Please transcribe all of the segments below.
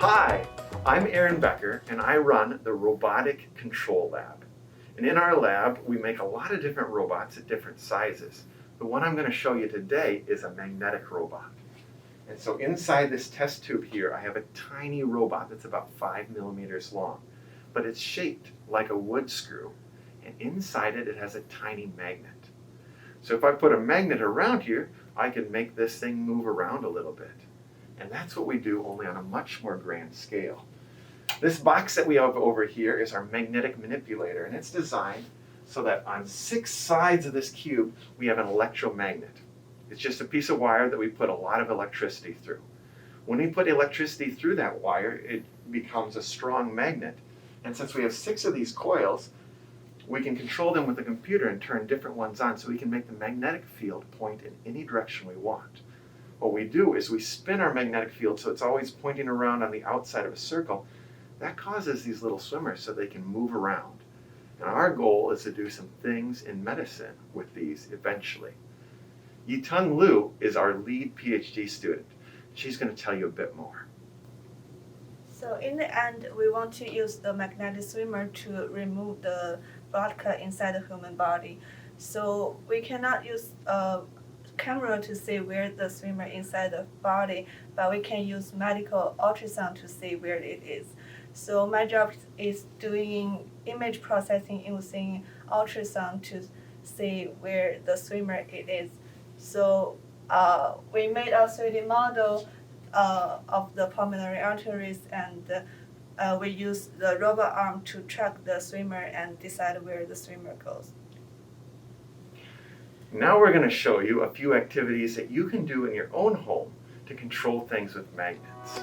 Hi, I'm Aaron Becker and I run the Robotic Control Lab. And in our lab, we make a lot of different robots at different sizes. The one I'm going to show you today is a magnetic robot. And so inside this test tube here, I have a tiny robot that's about 5 millimeters long, but it's shaped like a wood screw. And inside it, it has a tiny magnet. So if I put a magnet around here, I can make this thing move around a little bit. And that's what we do, only on a much more grand scale. This box that we have over here is our magnetic manipulator, and it's designed so that on 6 sides of this cube, we have an electromagnet. It's just a piece of wire that we put a lot of electricity through. When we put electricity through that wire, it becomes a strong magnet. And since we have 6 of these coils, we can control them with a computer and turn different ones on so we can make the magnetic field point in any direction we want. What we do is we spin our magnetic field so it's always pointing around on the outside of a circle. That causes these little swimmers so they can move around. And our goal is to do some things in medicine with these eventually. Yitung Liu is our lead PhD student. She's going to tell you a bit more. So in the end, we want to use the magnetic swimmer to remove the blood clot inside the human body. So we cannot use a camera to see where the swimmer inside the body, but we can use medical ultrasound to see where it is. So my job is doing image processing using ultrasound to see where the swimmer it is. So we made a 3D model of the pulmonary arteries, and we use the robot arm to track the swimmer and decide where the swimmer goes. Now we're going to show you a few activities that you can do in your own home to control things with magnets.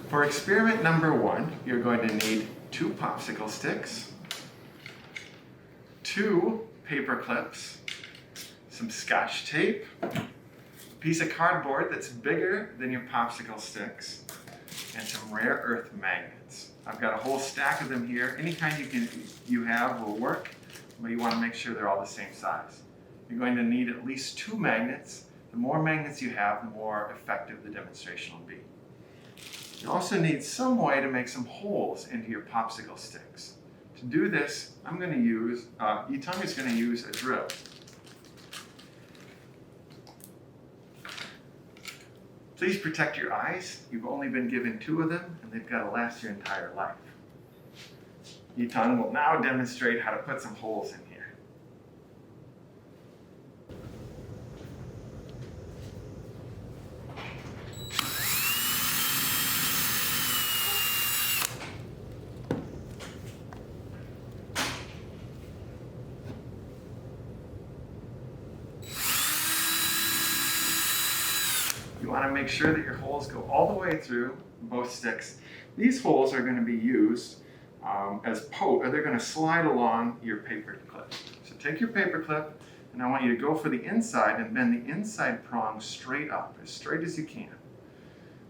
For experiment number 1, you're going to need 2 popsicle sticks, 2 paper clips, some scotch tape, a piece of cardboard that's bigger than your popsicle sticks, and some rare earth magnets. I've got a whole stack of them here. Any kind you have will work, but you want to make sure they're all the same size. You're going to need at least 2 magnets. The more magnets you have, the more effective the demonstration will be. You also need some way to make some holes into your popsicle sticks. To do this, I'm going to use, Yitung is going to use a drill. Please protect your eyes. You've only been given 2 of them, and they've got to last your entire life. Yitung will now demonstrate how to put some holes in here. You want to make sure that your holes go all the way through both sticks. These holes are going to be used as they're going to slide along your paper clip. So take your paper clip, and I want you to go for the inside and bend the inside prong straight up, as straight as you can.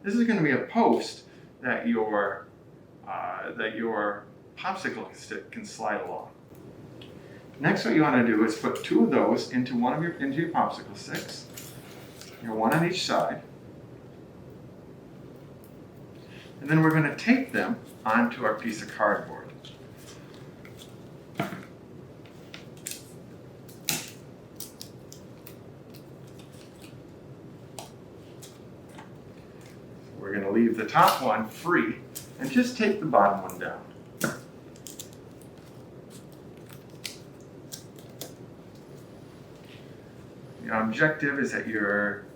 This is going to be a post that your popsicle stick can slide along. Next, what you want to do is put 2 of those into your popsicle sticks. One on each side. And then we're going to tape them onto our piece of cardboard. We're going to leave the top one free and just tape the bottom one down. The objective is that your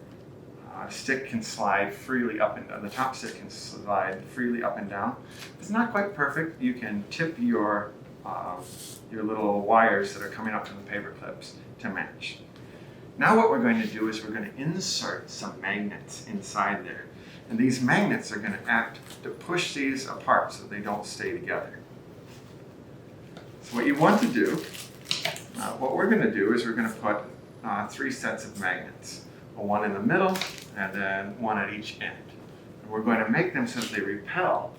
stick can slide freely up and down. The top stick can slide freely up and down. It's not quite perfect. You can tip your little wires that are coming up from the paper clips to match. Now what we're going to do is we're going to insert some magnets inside there. And these magnets are going to act to push these apart so they don't stay together. So what you want to do, what we're going to do is we're going to put 3 sets of magnets. One in the middle, and then one at each end. And we're going to make them so that they repel.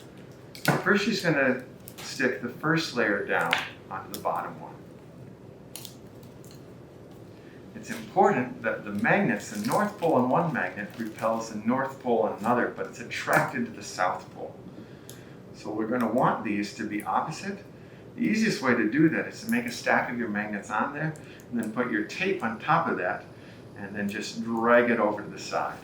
First, she's going to stick the first layer down onto the bottom one. it's important that the magnets, the North Pole on one magnet repels the North Pole on another, but it's attracted to the South Pole. So we're going to want these to be opposite. The easiest way to do that is to make a stack of your magnets on there, and then put your tape on top of that, and then just drag it over to the side.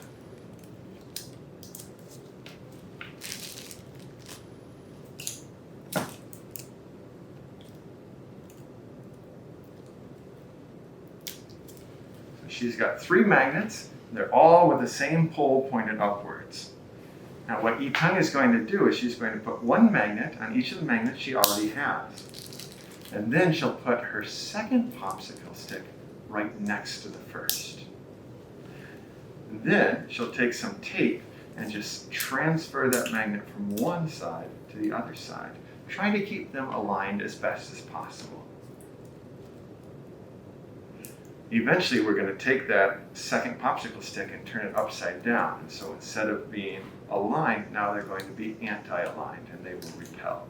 She's got 3 magnets. They're all with the same pole pointed upwards. Now what Yi-Tung is going to do is she's going to put 1 magnet on each of the magnets she already has. And then she'll put her second popsicle stick right next to the first. And then she'll take some tape and just transfer that magnet from one side to the other side, trying to keep them aligned as best as possible. Eventually, we're going to take that second popsicle stick and turn it upside down. And so instead of being aligned, now they're going to be anti-aligned, and they will repel.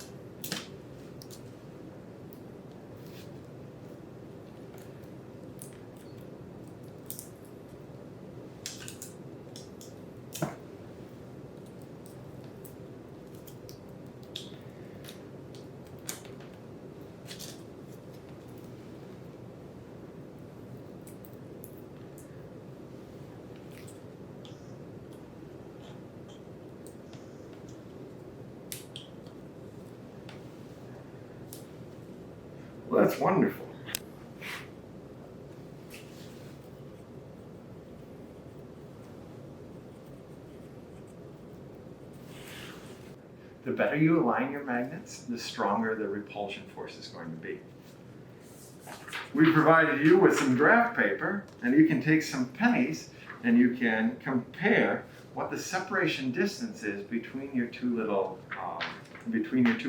Well, that's wonderful. The better you align your magnets, the stronger the repulsion force is going to be. We provided you with some graph paper, and you can take some pennies and you can compare what the separation distance is between your two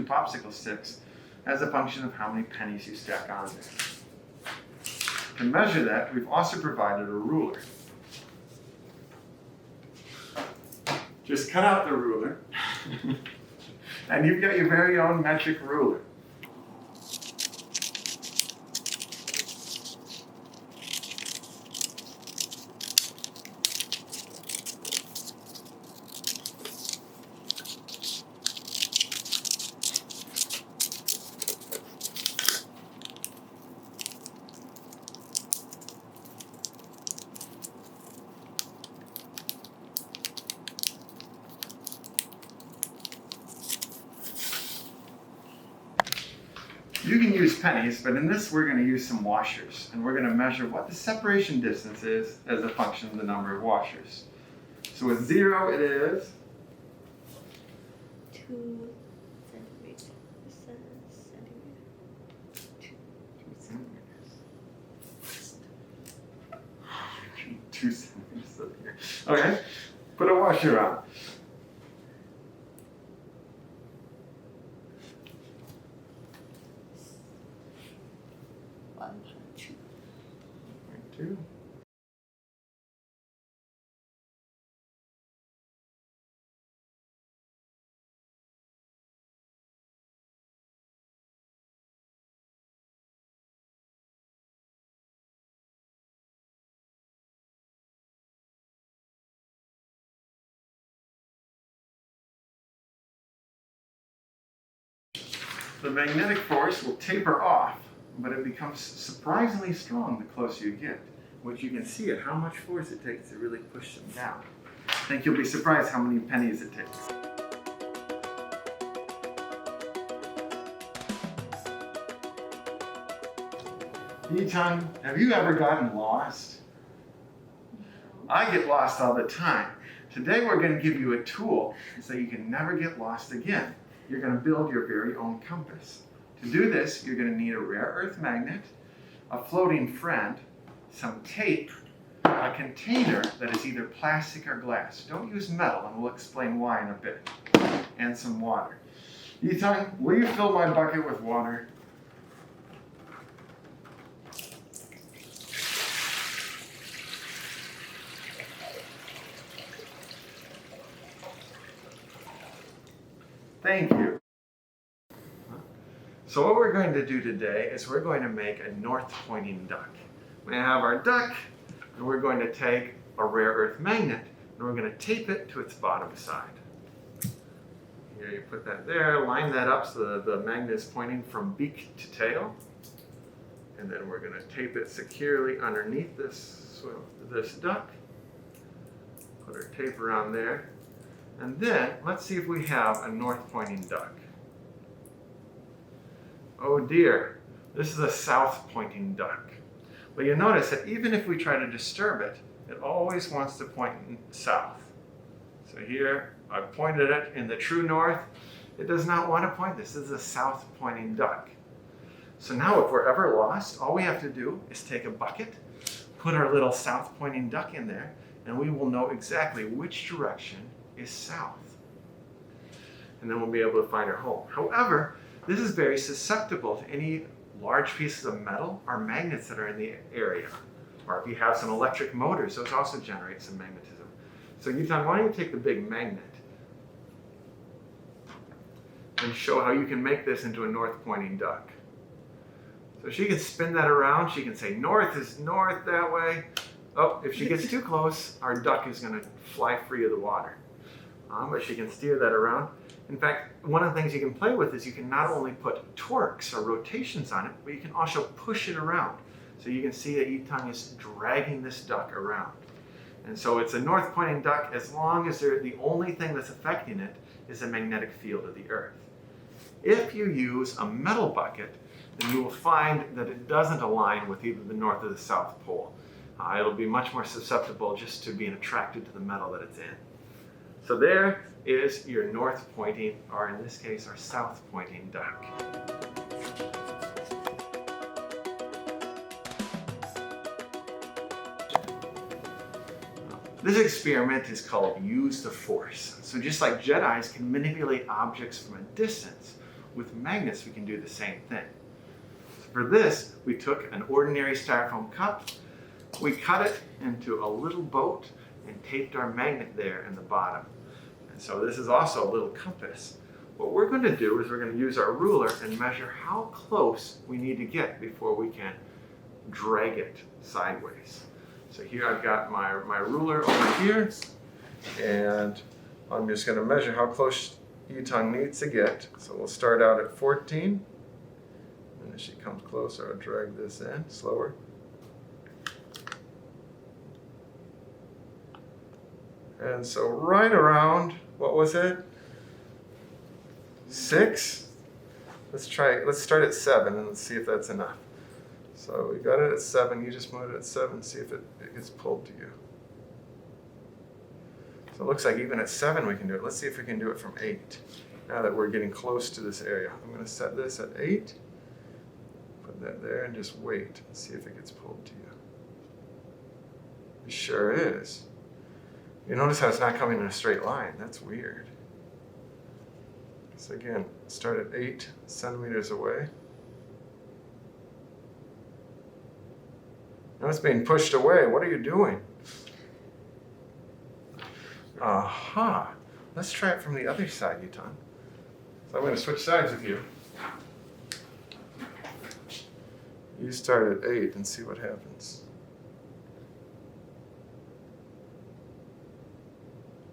popsicle sticks as a function of how many pennies you stack on there. To measure that, we've also provided a ruler. Just cut out the ruler, and you've got your very own metric ruler. You can use pennies, but in this we're going to use some washers, and we're going to measure what the separation distance is as a function of the number of washers. So with 0 it is 2 centimeters. 2 centimeters. 2 centimeters up here. Okay, put a washer on. Two. The magnetic force will taper off, but it becomes surprisingly strong the closer you get, which you can see at how much force it takes to really push them down. I think you'll be surprised how many pennies it takes. Yi-Tung, have you ever gotten lost? I get lost all the time. Today we're going to give you a tool so you can never get lost again. You're going to build your very own compass. To do this, you're going to need a rare earth magnet, a floating friend, some tape, a container that is either plastic or glass. Don't use metal, and we'll explain why in a bit, and some water. Yi-Tung, will you fill my bucket with water? Thank you. So what we're going to do today is we're going to make a north-pointing duck. We have our duck, and we're going to take a rare earth magnet, and we're going to tape it to its bottom side. Here you put that there, line that up so the magnet is pointing from beak to tail. And then we're going to tape it securely underneath this duck. Put our tape around there. And then let's see if we have a north pointing duck. Oh dear, this is a south pointing duck. Well, you notice that even if we try to disturb it, it always wants to point south. So here, I've pointed it in the true north. It does not want to point. This is a south pointing duck. So now if we're ever lost, all we have to do is take a bucket, put our little south pointing duck in there, and we will know exactly which direction is south. And then we'll be able to find our home. However, this is very susceptible to any large pieces of metal or magnets that are in the area. Or if you have some electric motors, those also generate some magnetism. So Yutan, why don't you take the big magnet and show how you can make this into a north pointing duck. So she can spin that around. She can say north is north that way. Oh, if she gets too close, our duck is going to fly free of the water. But she can steer that around. In fact, one of the things you can play with is you can not only put torques or rotations on it, but you can also push it around. So you can see that Yitang is dragging this duck around. And so it's a north pointing duck as long as the only thing that's affecting it is the magnetic field of the Earth. If you use a metal bucket, then you will find that it doesn't align with either the North or the South Pole. It'll be much more susceptible just to being attracted to the metal that it's in. So there is your north pointing, or in this case, our south pointing duck. This experiment is called use the force. So just like Jedis can manipulate objects from a distance, with magnets we can do the same thing. So for this, we took an ordinary styrofoam cup, we cut it into a little boat and taped our magnet there in the bottom. And so this is also a little compass. What we're going to do is we're going to use our ruler and measure how close we need to get before we can drag it sideways. So here I've got my ruler over here, and I'm just going to measure how close Yitang needs to get. So we'll start out at 14, and as she comes closer, I'll drag this in slower. And so right around, what was it? 6? Let's start at 7 and let's see if that's enough. So we got it at 7, you just move it at 7, see if it gets pulled to you. So it looks like even at 7 we can do it. Let's see if we can do it from 8. Now that we're getting close to this area. I'm going to set this at 8, put that there and just wait and see if it gets pulled to you. It sure is. You notice how it's not coming in a straight line. That's weird. So again, start at 8 centimeters away. Now it's being pushed away. What are you doing? Aha. Let's try it from the other side, Yitang. So I'm going to switch sides with you. You start at 8 and see what happens.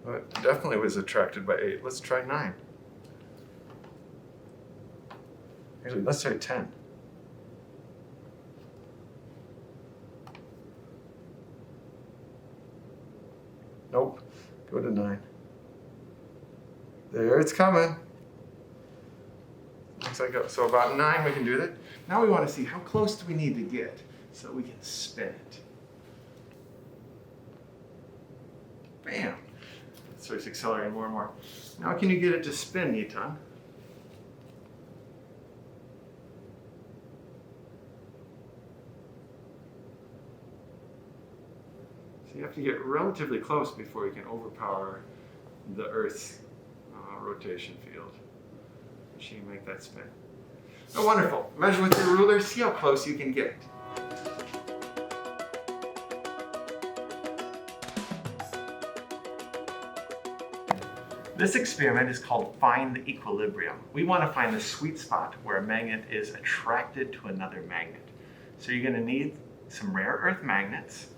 Well, it definitely was attracted by 8. Let's try 9. Actually, let's try 10. Nope. Go to 9. There, it's coming. Looks like so about 9 we can do that. Now we want to see how close do we need to get so that we can spin it. Bam. So it's accelerating more and more. Now can you get it to spin, Yitang? So you have to get relatively close before you can overpower the Earth's rotation field. She can make that spin. Oh, wonderful. Measure with your ruler, see how close you can get. This experiment is called Find the Equilibrium. We want to find the sweet spot where a magnet is attracted to another magnet. So you're going to need some rare earth magnets,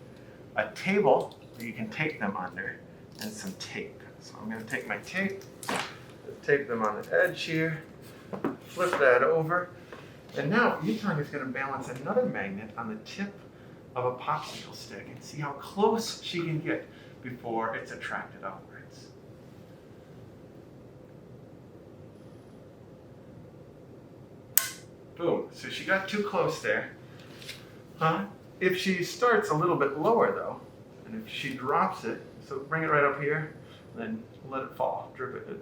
a table that you can take them under, and some tape. So I'm going to take my tape, tape them on the edge here, flip that over, and now Yutong is going to balance another magnet on the tip of a popsicle stick and see how close she can get before it's attracted upwards. Boom, so she got too close there. If she starts a little bit lower though, and if she drops it, so bring it right up here, and then let it fall, drip it,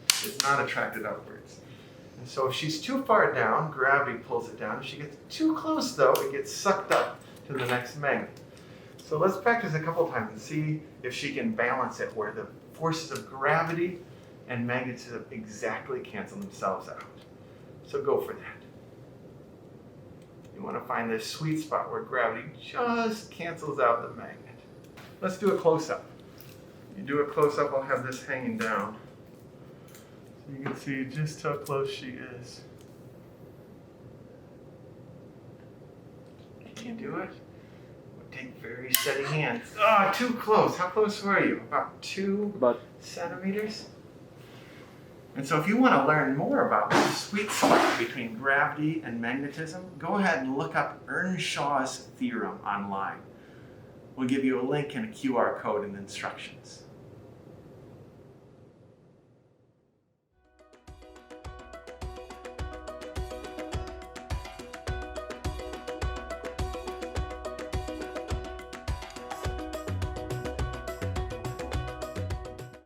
it's not attracted upwards. And so if she's too far down, gravity pulls it down. If she gets too close though, it gets sucked up to the next magnet. So let's practice a couple times and see if she can balance it where the forces of gravity and magnetism exactly cancel themselves out. So go for that. You want to find this sweet spot where gravity just cancels out the magnet. Let's do a close-up. You do a close-up, I'll have this hanging down. So you can see just how close she is. Can you do it? Take very steady hands. Ah, too close. How close were you? About 2 centimeters? And so if you want to learn more about the sweet spot between gravity and magnetism, go ahead and look up Earnshaw's theorem online. We'll give you a link and a QR code in the instructions.